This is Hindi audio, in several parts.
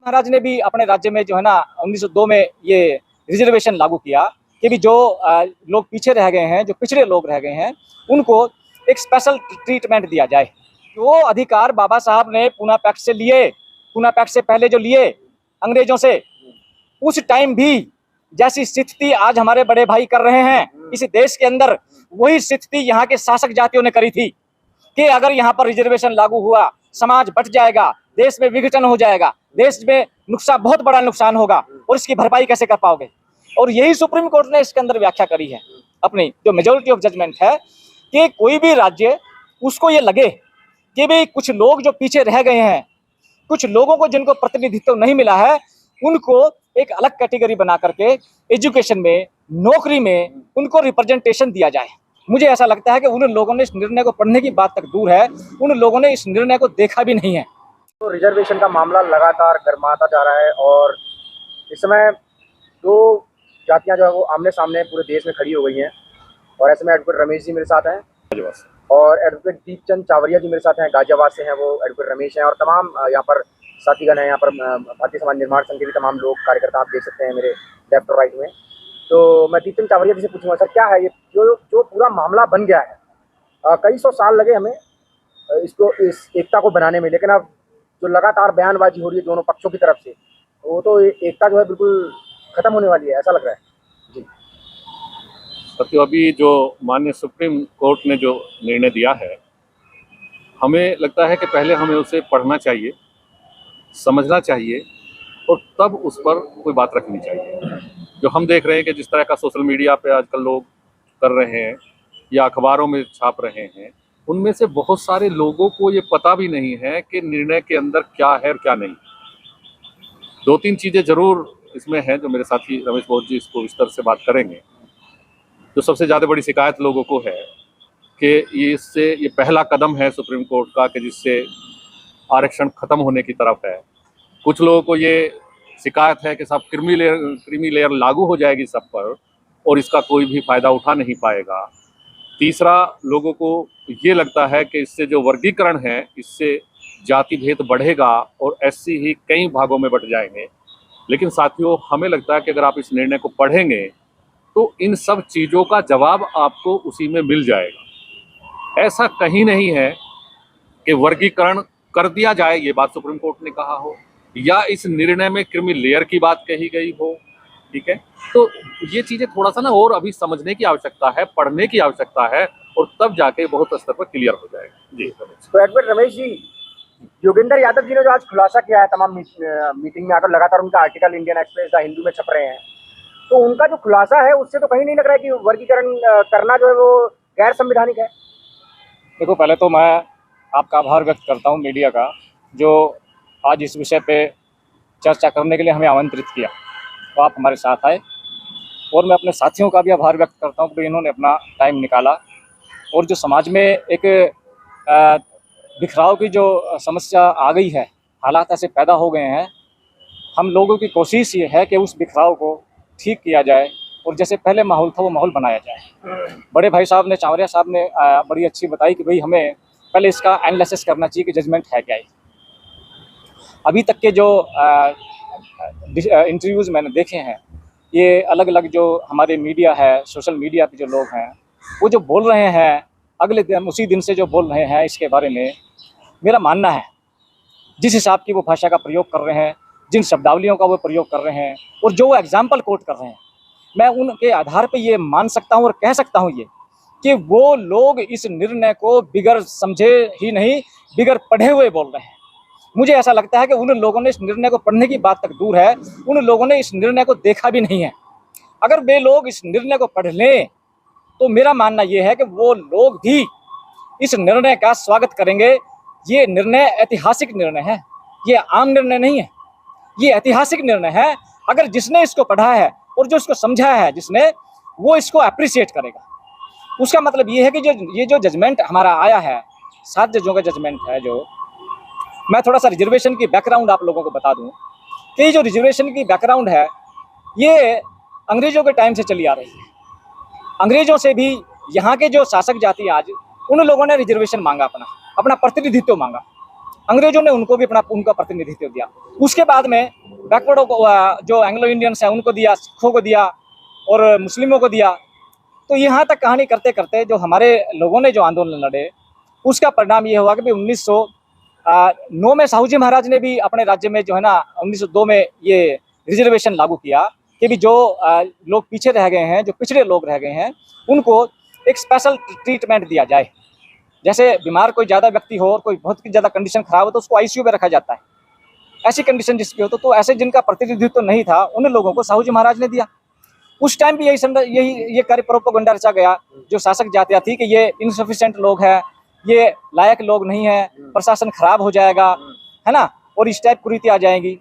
महाराज ने भी अपने राज्य में जो है ना 1902 में ये रिजर्वेशन लागू किया कि भी जो लोग पीछे रह गए हैं, जो पिछड़े लोग रह गए हैं, उनको एक स्पेशल ट्रीटमेंट दिया जाए। वो अधिकार बाबा साहब ने पूना पैक्ट से लिए, पूना पैक्ट से पहले जो लिए अंग्रेजों से, उस टाइम भी जैसी स्थिति आज हमारे बड़े भाई कर रहे हैं इस देश के अंदर, वही स्थिति यहाँ के शासक जातियों ने करी थी कि अगर यहाँ पर रिजर्वेशन लागू हुआ, समाज बट जाएगा, देश में विघटन हो जाएगा, देश में नुकसान, बहुत बड़ा नुकसान होगा और इसकी भरपाई कैसे कर पाओगे। और यही सुप्रीम कोर्ट ने इसके अंदर व्याख्या करी है अपनी जो मेजोरिटी ऑफ जजमेंट है कि कोई भी राज्य उसको ये लगे कि भाई कुछ लोग जो पीछे रह गए हैं, कुछ लोगों को जिनको प्रतिनिधित्व नहीं मिला है, उनको एक अलग कैटेगरी बना करके एजुकेशन में, नौकरी में उनको रिप्रेजेंटेशन दिया जाए। मुझे ऐसा लगता है कि उन लोगों ने इस निर्णय को पढ़ने की बात तक दूर है, उन लोगों ने इस निर्णय को देखा भी नहीं है। तो रिजर्वेशन का मामला लगातार गर्माता जा रहा है और इस समय दो जातियां जो है वो आमने सामने पूरे देश में खड़ी हो गई हैं। और ऐसे में एडवोकेट रमेश जी मेरे साथ हैं और एडवोकेट दीपचंद चावरिया जी मेरे साथ हैं, गाजियाबाद से हैं। वो एडवोकेट रमेश हैं और तमाम यहाँ पर साथीगण हैं, यहाँ पर भारतीय समाज निर्माण संघ के भी तमाम लोग, कार्यकर्ता आप देख सकते हैं मेरे लेफ्ट और राइट में। तो मैं दीपचंद चावरिया जी से पूछूंगा, सर क्या है ये जो पूरा मामला बन गया है? कई सौ साल लगे हमें इसको, इस एकता को बनाने में, लेकिन अब जो लगातार बयानबाजी हो रही है दोनों पक्षों की तरफ से, वो तो एकता जो है बिल्कुल खत्म होने वाली है, ऐसा लग रहा है जी। तो अभी जो माननीय सुप्रीम कोर्ट ने जो निर्णय दिया है, हमें लगता है कि पहले हमें उसे पढ़ना चाहिए, समझना चाहिए और तब उस पर कोई बात रखनी चाहिए। जो हम देख रहे हैं कि जिस तरह का सोशल मीडिया पे आजकल लोग कर रहे हैं या अखबारों में छाप रहे हैं, उनमें से बहुत सारे लोगों को ये पता भी नहीं है कि निर्णय के अंदर क्या है और क्या नहीं। दो तीन चीज़ें ज़रूर इसमें हैं जो मेरे साथी रमेश बहुत जी इसको विस्तार से बात करेंगे। जो सबसे ज़्यादा बड़ी शिकायत लोगों को है कि ये पहला कदम है सुप्रीम कोर्ट का कि जिससे आरक्षण खत्म होने की तरफ है। कुछ लोगों को ये शिकायत है कि सब क्रीमी लेयर लागू हो जाएगी सब पर और इसका कोई भी फ़ायदा उठा नहीं पाएगा। तीसरा, लोगों को ये लगता है कि इससे जो वर्गीकरण है, इससे जाति भेद बढ़ेगा और एससी ही कई भागों में बट जाएंगे। लेकिन साथियों, हमें लगता है कि अगर आप इस निर्णय को पढ़ेंगे तो इन सब चीज़ों का जवाब आपको उसी में मिल जाएगा। ऐसा कहीं नहीं है कि वर्गीकरण कर दिया जाए, ये बात सुप्रीम कोर्ट ने कहा हो, या इस निर्णय में क्रीमी लेयर की बात कही गई हो। ठीक है, तो ये चीज़ें थोड़ा सा ना और अभी समझने की आवश्यकता है, पढ़ने की आवश्यकता है और तब जाके बहुत स्तर पर क्लियर हो जाएगा जी। तो एडवोकेट रमेश जी, योगेंद्र यादव जी ने जो आज खुलासा किया है तमाम मीटिंग में आकर, लगातार उनका article Indian express the Hindu में छप रहे हैं, तो उनका जो खुलासा है उससे तो कहीं नहीं लग रहा है कि वर्गीकरण करना जो है वो गैर संवैधानिक है। देखो, पहले तो मैं आपका आभार व्यक्त करता हूँ मीडिया का, जो आज इस विषय पे चर्चा करने के लिए हमें आमंत्रित किया, तो आप हमारे साथ आए। और मैं अपने साथियों का भी आभार व्यक्त करता हूँ कि इन्होंने अपना टाइम निकाला और जो समाज में एक बिखराव की जो समस्या आ गई है, हालात ऐसे पैदा हो गए हैं, हम लोगों की कोशिश ये है कि उस बिखराव को ठीक किया जाए और जैसे पहले माहौल था वो माहौल बनाया जाए। बड़े भाई साहब ने, चावरिया साहब ने बड़ी अच्छी बताई कि भाई हमें पहले इसका एनालिसिस करना चाहिए कि जजमेंट है क्या है। अभी तक के जो इंटरव्यूज़ मैंने देखे हैं, ये अलग अलग जो हमारे मीडिया है, सोशल मीडिया पे जो लोग हैं, वो जो बोल रहे हैं अगले दिन, उसी दिन से जो बोल रहे हैं इसके बारे में, मेरा मानना है जिस हिसाब की वो भाषा का प्रयोग कर रहे हैं, जिन शब्दावलियों का वो प्रयोग कर रहे हैं और जो वो एग्जाम्पल कोट कर रहे हैं, मैं उनके आधार पे ये मान सकता हूँ और कह सकता हूँ ये कि वो लोग इस निर्णय को बिगर समझे ही नहीं, बिगर पढ़े हुए बोल रहे हैं। मुझे ऐसा लगता है कि उन लोगों ने इस निर्णय को पढ़ने की बात तक दूर है, उन लोगों ने इस निर्णय को देखा भी नहीं है। अगर वे लोग इस निर्णय को पढ़ लें तो मेरा मानना ये है कि वो लोग भी इस निर्णय का स्वागत करेंगे। ये निर्णय ऐतिहासिक निर्णय है, ये आम निर्णय नहीं है, ये ऐतिहासिक निर्णय है। अगर जिसने इसको पढ़ा है और जो इसको समझा है जिसने, वो इसको अप्रिशिएट करेगा। उसका मतलब ये है कि ये जो जजमेंट हमारा आया है, 7 जजों का जजमेंट है, जो मैं थोड़ा सा रिजर्वेशन की बैकग्राउंड आप लोगों को बता दूं कि ये जो रिजर्वेशन की बैकग्राउंड है, ये अंग्रेजों के टाइम से चली आ रही है। अंग्रेजों से भी यहाँ के जो शासक जाति आज, उन लोगों ने रिजर्वेशन मांगा, अपना प्रतिनिधित्व मांगा। अंग्रेजों ने उनको भी उनका प्रतिनिधित्व दिया। उसके बाद में बैकवर्डों को जो एंग्लो इंडियंस है उनको दिया, सिखों को दिया और मुस्लिमों को दिया। तो यहाँ तक कहानी करते करते जो हमारे लोगों ने जो आंदोलन लड़े उसका परिणाम ये हुआ कि 1909 में साहू जी महाराज ने भी अपने राज्य में जो है ना 1902 में ये रिजर्वेशन लागू किया कि भी जो लोग पीछे रह गए हैं, जो पिछड़े लोग रह गए हैं, उनको एक स्पेशल ट्रीटमेंट दिया जाए। जैसे बीमार कोई ज़्यादा व्यक्ति हो और कोई बहुत ज़्यादा कंडीशन खराब हो तो उसको आईसीयू में रखा जाता है। ऐसी कंडीशन जिसकी हो तो ऐसे जिनका प्रतिनिधित्व नहीं था उन लोगों को साहू जी महाराज ने दिया। उस टाइम भी ये कार्य प्रोपेगेंडा रचा गया जो शासक जातियाँ थी कि ये इनसफिशिएंट लोग हैं, ये लायक लोग नहीं है, प्रशासन खराब हो जाएगा, है ना, और इस टाइप कुरीति आ जाएंगी।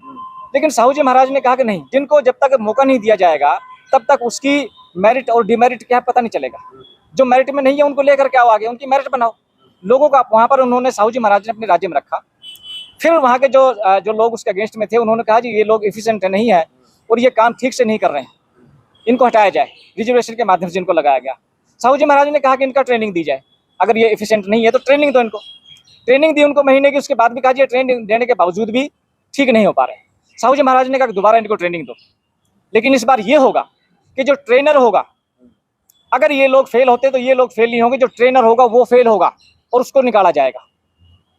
लेकिन साहू जी महाराज ने कहा कि नहीं, जिनको जब तक मौका नहीं दिया जाएगा तब तक उसकी मेरिट और डिमेरिट क्या पता नहीं चलेगा। जो मेरिट में नहीं है उनको लेकर के आओ आगे, उनकी मेरिट बनाओ। लोगों का वहाँ पर उन्होंने साहू जी महाराज ने अपने राज्य में रखा। फिर वहाँ के जो लोग उसके अगेंस्ट में थे उन्होंने कहा जी ये लोग एफिशिएंट नहीं है और ये काम ठीक से नहीं कर रहे हैं, इनको हटाया जाए। रिजर्वेशन के माध्यम से इनको लगाया गया। साहू जी महाराज ने कहा कि इनका ट्रेनिंग दी जाए, अगर ये एफिशिएंट नहीं है तो ट्रेनिंग दो इनको। ट्रेनिंग दी उनको महीने की, उसके बाद भी कहा जी ट्रेनिंग देने के बावजूद भी ठीक नहीं हो पा रहे। साहू जी महाराज ने कहा कि दोबारा इनको ट्रेनिंग दो, लेकिन इस बार ये होगा कि जो ट्रेनर होगा, अगर ये लोग फेल होते तो ये लोग फेल नहीं होंगे, जो ट्रेनर होगा वो फेल होगा और उसको निकाला जाएगा।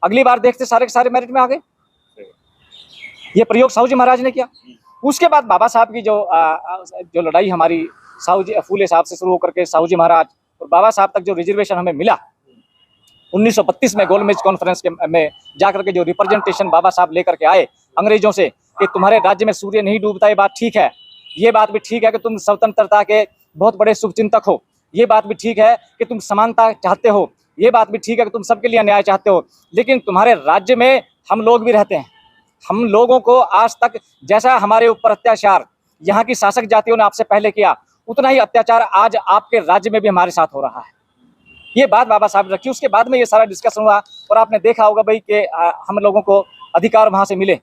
अगली बार देखते सारे के सारे मेरिट में आ गए। ये प्रयोग साहू जी महाराज ने किया। उसके बाद बाबा साहब की जो लड़ाई हमारी साहू जी फूले साहब से शुरू होकर के साहू जी महाराज और बाबा साहब तक जो रिजर्वेशन हमें मिला 1932 में गोलमेज कॉन्फ्रेंस में जाकर के जो रिप्रेजेंटेशन बाबा साहब लेकर के आए अंग्रेजों से कि तुम्हारे राज्य में सूर्य नहीं डूबता, ये बात ठीक है, ये बात भी ठीक है कि तुम स्वतंत्रता के बहुत बड़े शुभचिंतक हो, ये बात भी ठीक है कि तुम समानता चाहते हो, ये बात भी ठीक है कि तुम सबके लिए न्याय चाहते हो, लेकिन तुम्हारे राज्य में हम लोग भी रहते हैं। हम लोगों को आज तक जैसा हमारे ऊपर अत्याचार यहाँ की शासक जातियों ने आपसे पहले किया, उतना ही अत्याचार आज आपके राज्य में भी हमारे साथ हो रहा है। ये बात बाबा साहब रखी। उसके बाद में ये सारा डिस्कशन हुआ और आपने देखा होगा भाई कि हम लोगों को अधिकार वहाँ से मिले।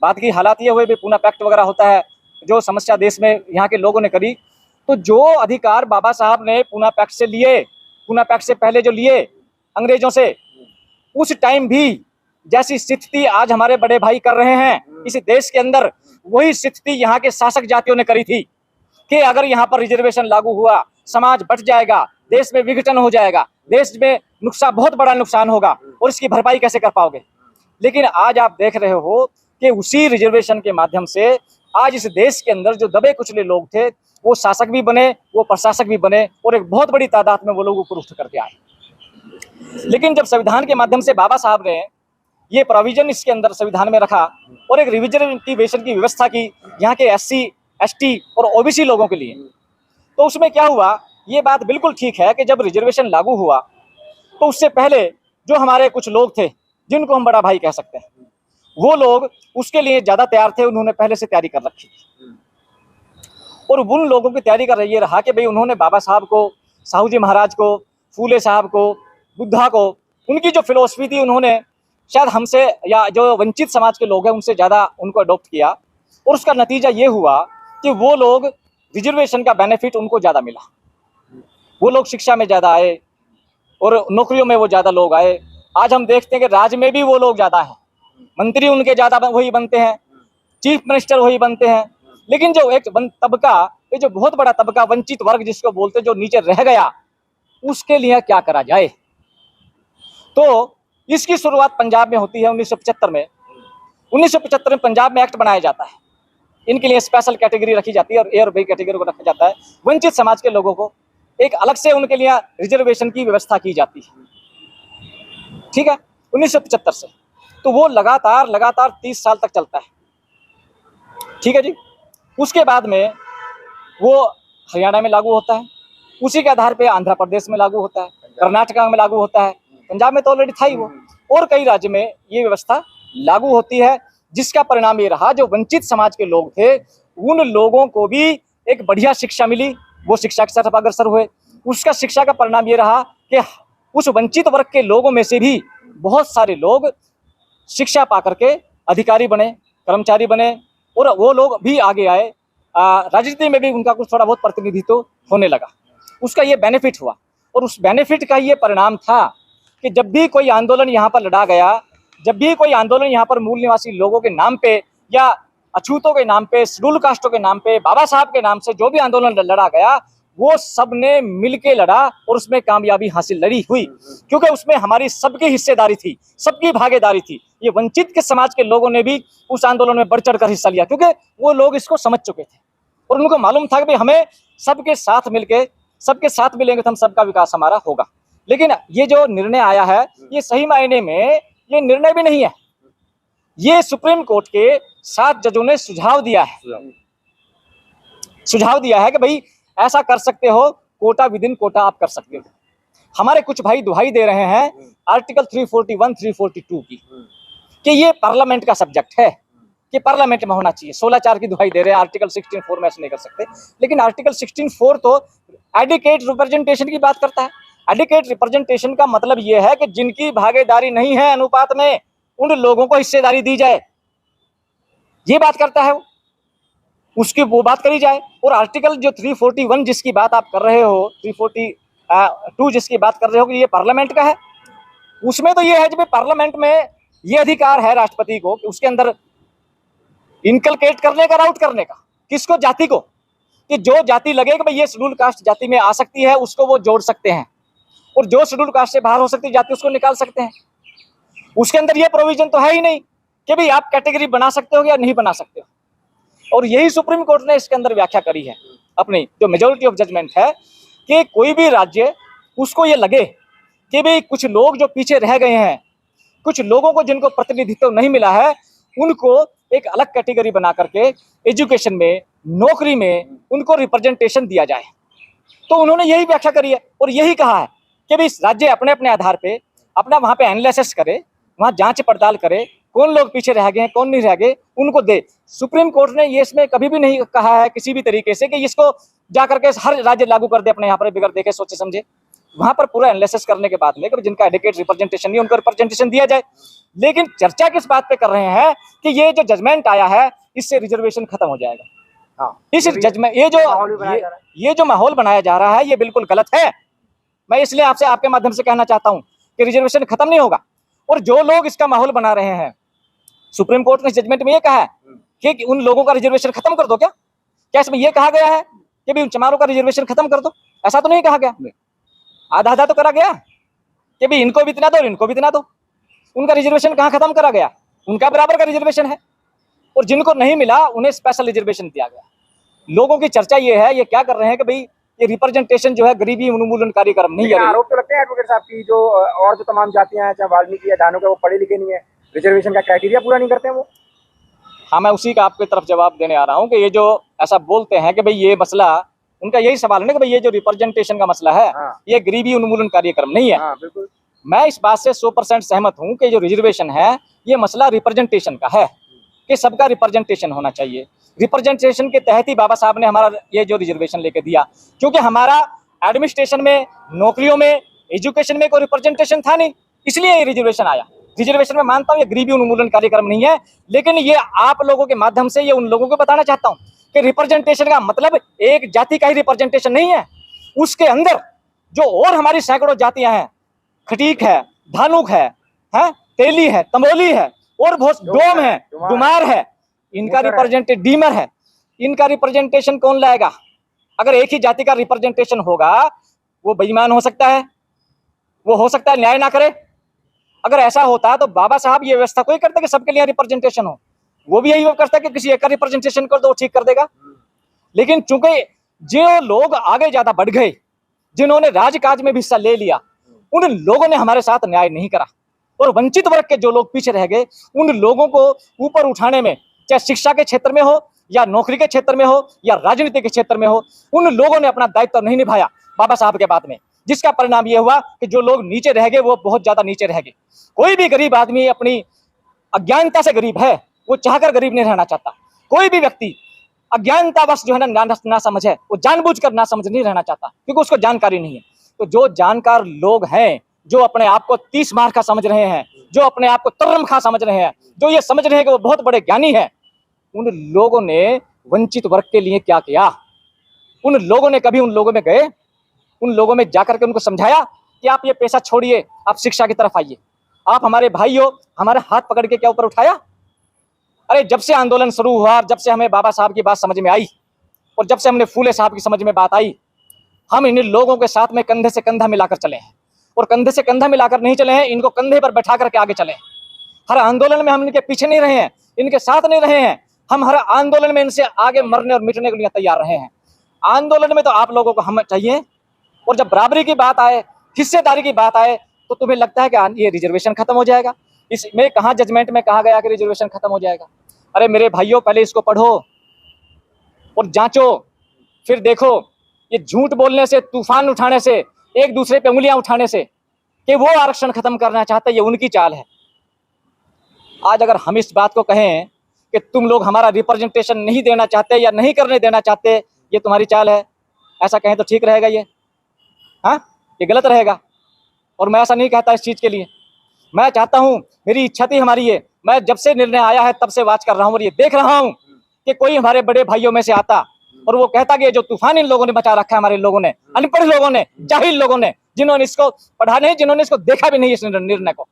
बात की हालात ये हुए भी पूना पैक्ट वगैरह होता है, जो समस्या देश में यहाँ के लोगों ने करी, तो जो अधिकार बाबा साहब ने पूना पैक्ट से लिए, पूना पैक्ट से पहले जो लिए अंग्रेजों से, उस टाइम भी जैसी स्थिति आज हमारे बड़े भाई कर रहे हैं इस देश के अंदर, वही स्थिति यहाँ के शासक जातियों ने करी थी कि अगर यहाँ पर रिजर्वेशन लागू हुआ समाज बट जाएगा, देश में विघटन हो जाएगा, देश में नुकसान, बहुत बड़ा नुकसान होगा और इसकी भरपाई कैसे कर पाओगे। लेकिन आज आप देख रहे हो कि उसी रिजर्वेशन के माध्यम से आज इस देश के अंदर जो दबे कुचले लोग थे वो शासक भी बने, वो प्रशासक भी बने और एक बहुत बड़ी तादाद में वो लोग ऊपर उठ करके आए। लेकिन जब संविधान के माध्यम से बाबा साहब ने ये प्रोविजन इसके अंदर संविधान में रखा और एक रिजर्वेशन की व्यवस्था की यहाँ के SC, ST और OBC लोगों के लिए, तो उसमें क्या हुआ, ये बात बिल्कुल ठीक है कि जब रिजर्वेशन लागू हुआ तो उससे पहले जो हमारे कुछ लोग थे जिनको हम बड़ा भाई कह सकते हैं, वो लोग उसके लिए ज़्यादा तैयार थे, उन्होंने पहले से तैयारी कर रखी थी। और उन लोगों की तैयारी कर ये रहा कि भाई उन्होंने बाबा साहब को, साहू जी महाराज को, फूले साहब को, बुद्धा को, उनकी जो फिलोसफी थी उन्होंने शायद हमसे या जो वंचित समाज के लोग हैं उनसे ज़्यादा उनको अडॉप्ट किया और उसका नतीजा ये हुआ कि वो लोग रिजर्वेशन का बेनिफिट उनको ज़्यादा मिला। वो लोग शिक्षा में ज़्यादा आए और नौकरियों में वो ज़्यादा लोग आए। आज हम देखते हैं कि राज्य में भी वो लोग ज़्यादा हैं, मंत्री उनके ज़्यादा वही बनते हैं, चीफ मिनिस्टर वही बनते हैं। लेकिन जो एक तबका, ये जो बहुत बड़ा तबका वंचित वर्ग जिसको बोलते हैं, जो नीचे रह गया, उसके लिए क्या करा जाए। तो इसकी शुरुआत पंजाब में होती है 1975 में। 1975 में पंजाब में एक्ट बनाया जाता है, इनके लिए स्पेशल कैटेगरी रखी जाती है और ए और बी कैटेगरी को रखा जाता है। वंचित समाज के लोगों को एक अलग से उनके लिए रिजर्वेशन की व्यवस्था की जाती है, ठीक है, 1975 से। तो वो लगातार 30 साल तक चलता है, ठीक है जी। उसके बाद में वो हरियाणा में लागू होता है, उसी के आधार पे आंध्र प्रदेश में लागू होता है, कर्नाटका में लागू होता है, पंजाब में तो ऑलरेडी था ही वो, और कई राज्य में ये व्यवस्था लागू होती है। जिसका परिणाम ये रहा, जो वंचित समाज के लोग थे उन लोगों को भी एक बढ़िया शिक्षा मिली, वो शिक्षा की तरफ अग्रसर हुए। उसका शिक्षा का परिणाम ये रहा कि उस वंचित वर्ग के लोगों में से भी बहुत सारे लोग शिक्षा पा करके अधिकारी बने, कर्मचारी बने और वो लोग भी आगे आए। राजनीति में भी उनका कुछ थोड़ा बहुत प्रतिनिधित्व होने लगा। उसका ये बेनिफिट हुआ और उस बेनिफिट का ये परिणाम था कि जब भी कोई आंदोलन यहाँ पर लड़ा गया, जब भी कोई आंदोलन यहाँ पर मूल निवासी लोगों के नाम पे या अछूतों के नाम पे, शेड्यूल कास्टों के नाम पे, बाबा साहब के नाम से जो भी आंदोलन लड़ा गया, वो सबने मिलके लड़ा और उसमें कामयाबी हासिल लड़ी हुई, क्योंकि उसमें हमारी सबकी हिस्सेदारी थी, सबकी भागीदारी थी। ये वंचित के समाज के लोगों ने भी उस आंदोलन में बढ़ चढ़ कर हिस्सा लिया, क्योंकि वो लोग इसको समझ चुके थे और उनको मालूम था कि भाई हमें सबके साथ मिलेंगे तो हम सबका विकास हमारा होगा। लेकिन ये जो निर्णय आया है, ये सही मायने में ये निर्णय भी नहीं है, ये सुप्रीम कोर्ट के 7 जजों ने सुझाव दिया है कि भाई ऐसा कर सकते हो, कोटा विद इन कोटा आप कर सकते हो। हमारे कुछ भाई दुहाई दे रहे हैं आर्टिकल 341, 342 की, कि ये पार्लियामेंट का सब्जेक्ट है, कि पार्लियामेंट में होना चाहिए। 16(4) की दुहाई दे रहे हैं, आर्टिकल 16(4) में ऐसे नहीं कर सकते। लेकिन आर्टिकल 16(4) तो एडिक्वेट रिप्रेजेंटेशन की बात करता है। एडिक्वेट रिप्रेजेंटेशन का मतलब ये है कि जिनकी भागीदारी नहीं है अनुपात में, उन लोगों को हिस्सेदारी दी जाए, ये बात करता है उसकी वो बात करी जाए। और आर्टिकल जो 341 जिसकी बात आप कर रहे हो, 342 जिसकी बात कर रहे हो कि ये पार्लियामेंट का है, उसमें तो ये है जब पार्लियामेंट में ये अधिकार है राष्ट्रपति को कि उसके अंदर इनकलकेट करने का, राउट करने का, किसको, जाति को, कि जो जाति लगे कि भाई ये शेड्यूल कास्ट जाति में आ सकती है उसको वो जोड़ सकते हैं, और जो शेड्यूल कास्ट से बाहर हो सकती है जाति उसको निकाल सकते हैं। उसके अंदर ये प्रोविजन तो है ही नहीं कि भाई आप कैटेगरी बना सकते हो या नहीं बना सकते हो। और यही सुप्रीम कोर्ट ने इसके अंदर व्याख्या करी है अपनी जो मेजोरिटी ऑफ जजमेंट है, कि कोई भी राज्य उसको ये लगे कि भाई कुछ लोग जो पीछे रह गए हैं, कुछ लोगों को जिनको प्रतिनिधित्व नहीं मिला है, उनको एक अलग कैटेगरी बना करके एजुकेशन में, नौकरी में उनको रिप्रेजेंटेशन दिया जाए। तो उन्होंने यही व्याख्या करी है और यही कहा है कि भाई राज्य अपने अपने आधार पे अपना वहां पे एनालिसिस करे, वहां जांच पड़ताल करे, कौन लोग पीछे रह गए हैं, कौन नहीं रह गए, उनको दे। सुप्रीम कोर्ट ने ये इसमें कभी भी नहीं कहा है किसी भी तरीके से कि इसको जाकर के हर राज्य लागू कर दे अपने यहाँ पर बिगड़ देखे सोचे समझे। वहां पर पूरा एनालिसिस करने के बाद में जिनका एडिक्वेट रिप्रेजेंटेशन नहीं, उनको रिप्रेजेंटेशन दिया जाए। लेकिन चर्चा किस बात पे कर रहे हैं कि ये जो जजमेंट आया है इससे रिजर्वेशन खत्म हो जाएगा। हाँ, इस जजमेंट ये जो माहौल बनाया जा रहा है ये बिल्कुल गलत है। मैं इसलिए आपसे आपके माध्यम से कहना चाहता हूं कि रिजर्वेशन खत्म नहीं होगा। और जो लोग इसका माहौल बना रहे हैं, सुप्रीम कोर्ट ने जजमेंट में ये कहा है कि उन लोगों का रिजर्वेशन खत्म कर दो। क्या इसमें ये कहा गया है कि भाई चमारों का रिजर्वेशन खत्म कर दो? ऐसा तो नहीं कहा गया। आधा आधा तो करा गया कि भाई इनको भी इतना दो और इनको भी इतना दो। उनका रिजर्वेशन कहाँ खत्म करा गया? उनका बराबर का रिजर्वेशन है और जिनको नहीं मिला उन्हें स्पेशल रिजर्वेशन दिया गया। लोगों की चर्चा ये है, ये क्या कर रहे हैं कि भाई ये रिप्रेजेंटेशन जो है गरीबी उन्मूलन कार्यक्रम नहीं है। आरोप तो लगते हैं एडवोकेट साहब की जो और जो तमाम जातियां हैं, चाहे वाल्मीकि या दानव, वो पढ़े लिखे नहीं है, रिजर्वेशन का क्राइटेरिया पूरा नहीं करते हैं वो। हाँ, मैं उसी का आपकी तरफ जवाब देने आ रहा हूँ कि ये जो ऐसा बोलते हैं कि भाई ये मसला, उनका यही सवाल है ना कि भाई ये जो रिप्रेजेंटेशन का मसला है ये गरीबी उन्मूलन कार्यक्रम नहीं है। बिल्कुल, मैं इस बात से 100% सहमत हूँ कि जो रिजर्वेशन है ये मसला रिप्रेजेंटेशन का है, कि सबका रिप्रेजेंटेशन होना चाहिए। रिप्रेजेंटेशन के तहत ही बाबा साहब ने हमारा ये जो रिजर्वेशन लेके दिया, क्योंकि हमारा एडमिनिस्ट्रेशन में, नौकरियों में, एजुकेशन में कोई रिप्रेजेंटेशन था नहीं, इसलिए ये रिजर्वेशन आया। रिजर्वेशन में मानता हूँ ये गरीबी उन्मूलन कार्यक्रम नहीं है, लेकिन ये आप लोगों के माध्यम से ये उन लोगों को बताना चाहता हूँ कि रिप्रेजेंटेशन का मतलब एक जाति का ही रिप्रेजेंटेशन नहीं है, उसके अंदर जो और हमारी सैकड़ों जातियां हैं, खटीक है, धानुक है, तेली है, तमोली है और बहुत डोम है, डुमार है, इनका रिप्रेजेंटेशन, डीमर है, इनका रिप्रेजेंटेशन कौन लाएगा? अगर एक ही जाति का रिप्रेजेंटेशन होगा वो बेईमान हो सकता है, वो हो सकता है न्याय ना करे। अगर ऐसा होता तो बाबा साहब ये व्यवस्था कोई करते कि सबके लिए रिप्रेजेंटेशन हो, वो भी यही करता कि किसी एक का रिप्रेजेंटेशन कर दो, ठीक कर देगा। लेकिन चूंकि जो लोग आगे ज्यादा बढ़ गए, जिन्होंने राजकाज में भी हिस्सा ले लिया, उन लोगों ने हमारे साथ न्याय नहीं करा और वंचित वर्ग के जो लोग पीछे रह गए उन लोगों को ऊपर उठाने में, चाहे शिक्षा के क्षेत्र में हो या नौकरी के क्षेत्र में हो या राजनीति के क्षेत्र में हो, उन लोगों ने अपना दायित्व नहीं निभाया बाबा साहब के बाद में, जिसका परिणाम यह हुआ कि जो लोग नीचे रह गए वो बहुत ज्यादा नीचे रह गए। कोई भी गरीब आदमी अपनी अज्ञानता से गरीब है, वो चाहकर गरीब नहीं रहना चाहता। कोई भी व्यक्ति अज्ञानतावश जो है ना समझ है, वो जानबूझकर ना समझ नहीं रहना चाहता, क्योंकि उसको जानकारी नहीं है। तो जो जानकार लोग हैं, जो अपने आप को 30 मार का समझ रहे हैं, जो अपने आप को तर्रम खा समझ रहे हैं, जो ये समझ रहे हैं कि वो बहुत बड़े ज्ञानी हैं, उन लोगों ने वंचित वर्ग के लिए क्या किया? उन लोगों ने कभी उन लोगों में गए, उन लोगों में जाकर के उनको समझाया कि आप ये पेशा छोड़िए, आप शिक्षा की तरफ आइए? आप हमारे भाई हो, हमारे हाथ पकड़ के क्या ऊपर उठाया? अरे जब से आंदोलन शुरू हुआ, जब से हमें बाबा साहब की बात समझ में आई और जब से हमने फूले साहब की समझ में बात आई, हम इन लोगों के साथ में कंधे से कंधा मिलाकर चले हैं। और कंधे से कंधा मिलाकर नहीं चले हैं, इनको कंधे पर बैठा करके आगे चले। हर आंदोलन में हम इनके पीछे नहीं रहे हैं, इनके साथ नहीं रहे हैं। हम हर आंदोलन में इनसे आगे मरने और मिटने के लिए तैयार रहे हैं। आंदोलन में तो आप लोगों को हम चाहिए, और जब बराबरी की बात आए, हिस्सेदारी की बात आए, तो तुम्हें लगता है कि ये रिजर्वेशन खत्म हो जाएगा? इसमें कहाँ जजमेंट में कहा गया कि रिजर्वेशन खत्म हो जाएगा? अरे मेरे भाइयों, पहले इसको पढ़ो और जांचो, फिर देखो। ये झूठ बोलने से, तूफान उठाने से, एक दूसरे पे उंगलियां उठाने से कि वो आरक्षण खत्म करना चाहते, ये उनकी चाल है। आज अगर हम इस बात को कहें कि तुम लोग हमारा रिप्रेजेंटेशन नहीं देना चाहते या नहीं करने देना चाहते, ये तुम्हारी चाल है, ऐसा कहें तो ठीक रहेगा? ये हाँ, ये गलत रहेगा। और मैं ऐसा नहीं कहता इस चीज के लिए। मैं चाहता हूं, मेरी इच्छा थी हमारी ये, मैं जब से निर्णय आया है तब से वाच कर रहा हूं और ये देख रहा हूं कि कोई हमारे बड़े भाइयों में से आता और वो कहता कि जो तूफान इन लोगों ने मचा रखा है, हमारे लोगों ने, अनपढ़ लोगों ने, जाहिल लोगों ने, जिन्होंने इसको पढ़ा नहीं, जिन्होंने इसको देखा भी नहीं इस निर्णय को,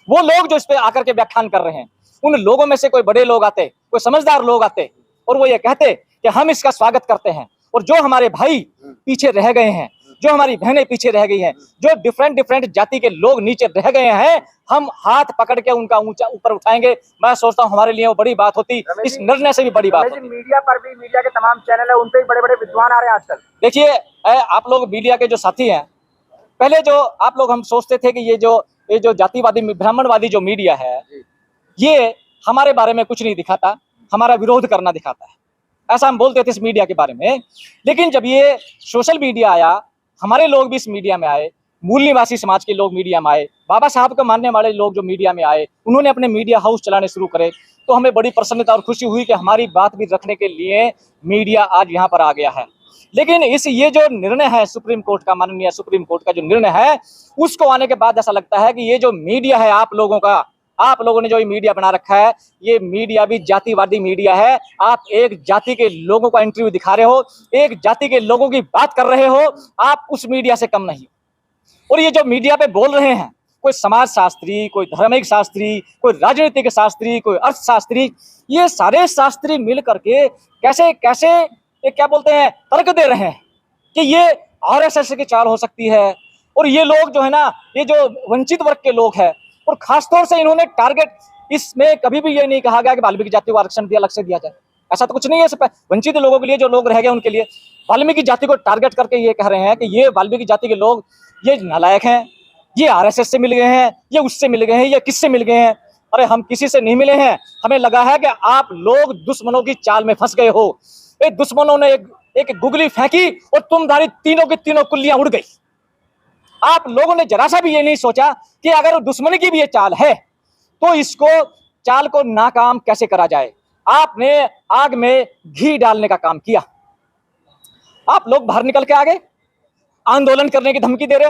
वो लोग जो इस पे आकर के व्याख्यान कर रहे हैं, उन लोगों में से कोई बड़े लोग आते, कोई समझदार लोग आते और वो ये कहते कि हम इसका स्वागत करते हैं। और जो हमारे भाई पीछे रह गए हैं, जो हमारी बहनें पीछे रह गई हैं, जो डिफरेंट जाति के लोग नीचे रह गए हैं, हम हाथ पकड़ के उनका ऊंचा ऊपर उठाएंगे। मैं सोचता हूं हमारे लिए वो बड़ी बात होती, इस निर्णय से भी बड़ी बात होती। मीडिया पर भी, मीडिया के तमाम चैनल है, उन पे भी बड़े बड़े विद्वान आ रहे हैं आजकल। देखिए, आप लोग मीडिया के जो साथी हैं, पहले जो आप लोग, हम सोचते थे कि ये जो जातिवादी ब्राह्मणवादी जो मीडिया है, ये हमारे बारे में कुछ नहीं दिखाता, हमारा विरोध करना दिखाता है, ऐसा हम बोलते थे इस मीडिया के बारे में। लेकिन जब ये सोशल मीडिया आया, हमारे लोग भी इस मीडिया में आए, मूल निवासी समाज के लोग मीडिया में आए, बाबा साहब को मानने वाले लोग जो मीडिया में आए, उन्होंने अपने मीडिया हाउस चलाने शुरू करे, तो हमें बड़ी प्रसन्नता और खुशी हुई कि हमारी बात भी रखने के लिए मीडिया आज यहाँ पर आ गया है। लेकिन ये जो निर्णय है सुप्रीम कोर्ट का, माननीय सुप्रीम कोर्ट का जो निर्णय है, उसको आने के बाद ऐसा लगता है कि ये जो मीडिया है आप लोगों ने जो ये मीडिया बना रखा है, ये मीडिया भी जातिवादी मीडिया है। आप एक जाति के लोगों का इंटरव्यू दिखा रहे हो, एक जाति के लोगों की बात कर रहे हो, आप उस मीडिया से कम नहीं। और ये जो मीडिया पे बोल रहे हैं, कोई समाज शास्त्री, कोई धार्मिक शास्त्री, कोई राजनीतिक शास्त्री, कोई अर्थशास्त्री, ये सारे शास्त्री मिल करके कैसे कैसे ये क्या बोलते हैं, तर्क दे रहे हैं कि ये आरएसएस की चाल हो सकती है। और ये लोग जो है ना, ये जो वंचित वर्ग के लोग हैं, और खासतौर से इन्होंने टारगेट, इसमें कभी भी ये नहीं कहा गया कि वाल्मीकि जाति को आरक्षण दिया, अलग से दिया जाए, ऐसा तो कुछ नहीं है। वंचित लोगों के लिए, जो लोग रह गए उनके लिए वाल्मीकि जाति को टारगेट करके ये कह रहे हैं कि ये वाल्मीकि जाति के लोग ये नालायक हैं, ये आरएसएस से मिल गए हैं, ये उससे मिल गए हैं, ये किससे मिल गए हैं। अरे हम किसी से नहीं मिले हैं, हमें लगा है कि आप लोग दुश्मनों की चाल में फंस गए हो। दुश्मनों ने एक गुगली फेंकी और तुम्हारी तीनों की तीनों कुल्लियां उड़ गई। आप लोगों ने जरा सा भी ये नहीं सोचा कि अगर दुश्मनी की भी ये चाल है तो इसको चाल को नाकाम कैसे करा जाए। आपने आग में घी डालने का काम किया। आप लोग बाहर निकल के आ गए, आंदोलन करने की धमकी दे रहे